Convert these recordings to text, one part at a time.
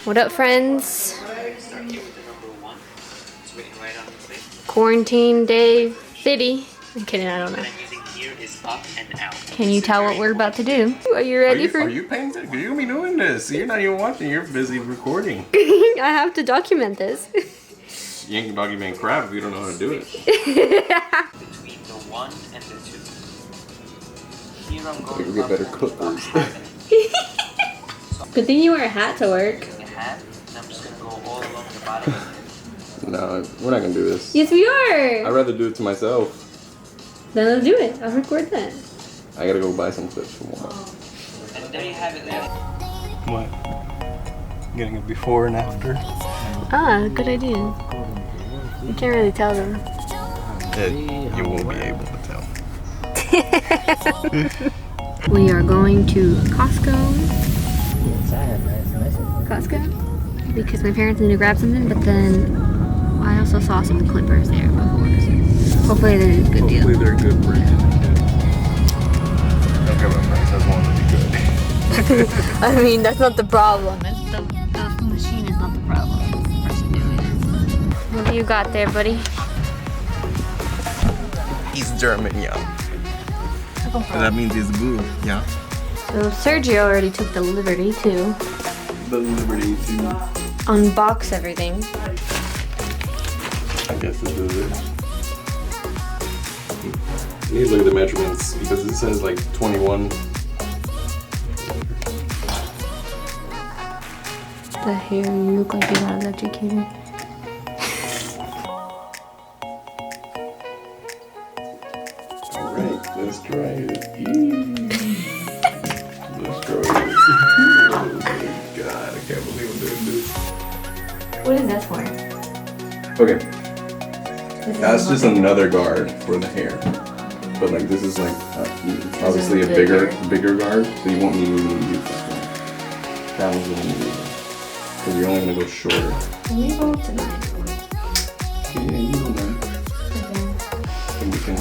What up, friends? Quarantine day 50. I'm kidding, I don't know. Can you tell what we're about to do? Are you ready Are you paying attention? You're gonna be doing this. You're not even watching. You're busy recording. I have to document this. You ain't document crap if you don't know how to do it. Between the 1 and the 2. Here I'm going to get better cookers. Good thing you wear a hat to work. a hat, and I'm just going to go all along the bottom. No, we're not gonna do this. Yes, we are. I'd rather do it to myself. Then let's do it. I'll record that. I gotta go buy some clips from Walmart. And there you have it there. What? Getting a before and after? Ah, good idea. You can't really tell them. You won't be able to tell. We are going to Costco. Because my parents need to grab something, but then I also saw some clippers there before. So hopefully they're a good deal. Hopefully they're a good brand. Don't care about price, I want to be good. I mean, that's not the problem. It's the machine is not the problem. It's the person doing it. What do you got there, buddy? He's German, yeah. That means he's good, yeah. So Sergio already took the liberty to The liberty to... unbox everything. I guess this is it. You need to look at the measurements because it says like 21. The hair, you look like you got electrocuted. Alright, let's try it. Let's try it. Oh my god, I can't believe I'm doing this. What is that for? Okay, that's just another guard for the hair. But like this is like obviously a bigger guard, so you won't need to use this one. That one's gonna need it. Because you're only gonna go shorter. Can you go to 9? Yeah, you go there. And you can.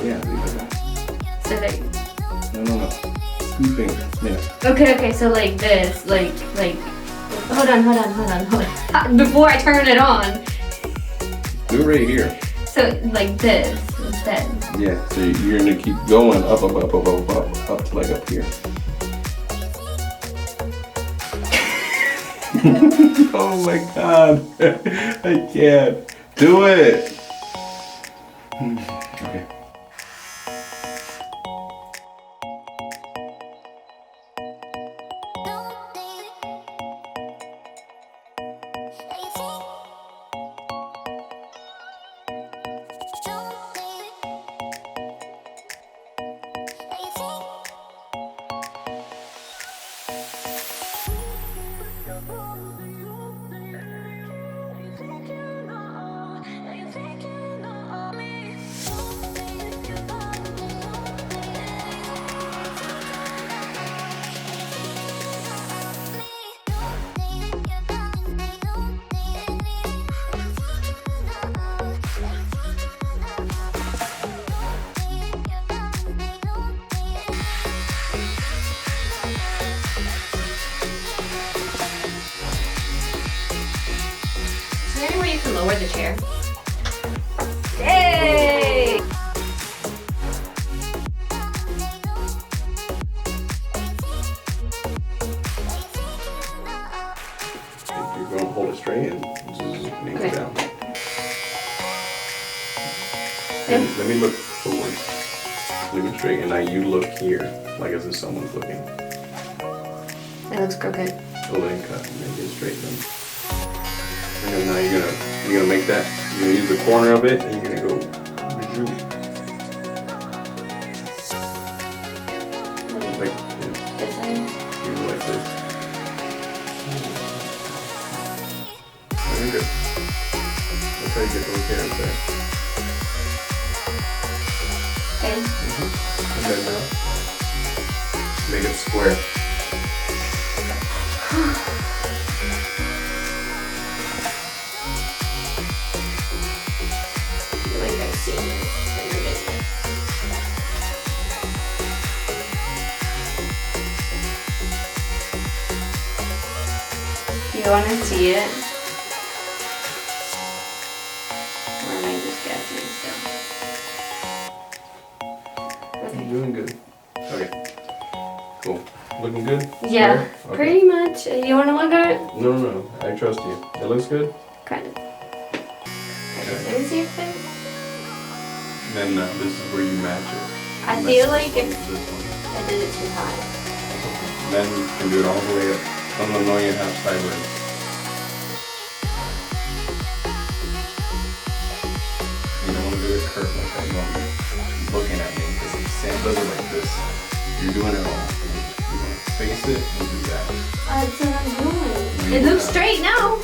Yeah, leave it there. So there you No. Scooping. Yeah. Okay, so like this, like, hold on. Before I turn it on. Do it right here. So like this instead. Yeah, so you're gonna keep going up to like up here. Oh my god. I can't. Do it. Okay. Is there any way you can lower the chair? Yay! If you're going to hold it straight and just lean it down. Let me look forward. Leave it straight, and now you look here, like as if someone's looking. It looks crooked. So then cut and then get straight then. And then now you're gonna make that. You're gonna use the corner of it, and you're gonna go. Like This way? you go like this. Very good. That's how you get those hairs there. Okay. And then make it square. Like I've seen it in the video. you want to see it? Or am I just guessing still? You're doing good. Okay. Cool. Looking good? Yeah, Swear? Okay. pretty much. You want to look at it? No. I trust you. It looks good? Kind of. Okay. Let me see your face. Then this is where you match it. I You feel match like this if one with this one. I did it too high. Then you can do it all the way up. I'm annoying it half sideways. You don't want to do it curved like that. You want to be looking at me because if Sam does it like this, you're doing it all. You want to face it and do that. That's what I'm doing. It looks straight now.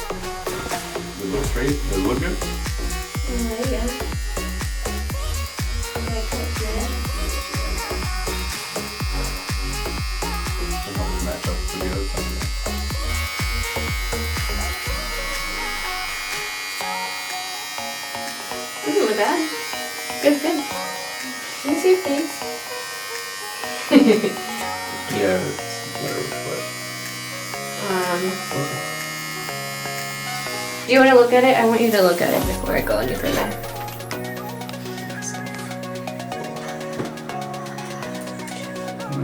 Does it look straight? Does it look good? There you go. Sometimes match up to the other side. Doesn't look bad. Good. Let me see your face. Yeah, it's whatever, but Do you want to look at it? I want you to look at it before I go any further.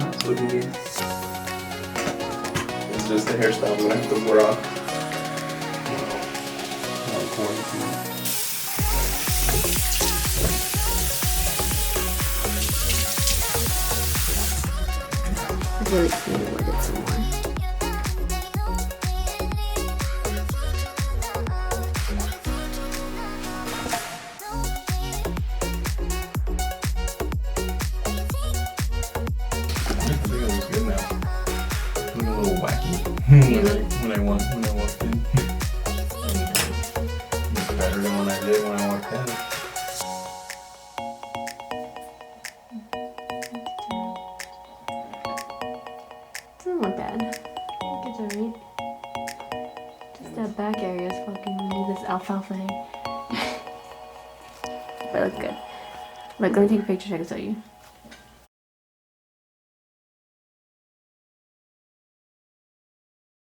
it's looking good. It's just the hairstyle I'm gonna have to wear off. Quarantine. I feel like you need to look at some more. I think it looks good now. Looking a little wacky. when I walked in. Looks better than when I did when I walked in. Doesn't look bad. I think it's alright. Just that back area is fucking with me, this alfalfa hair. But it looks good. Look, let me take a picture so I can show you.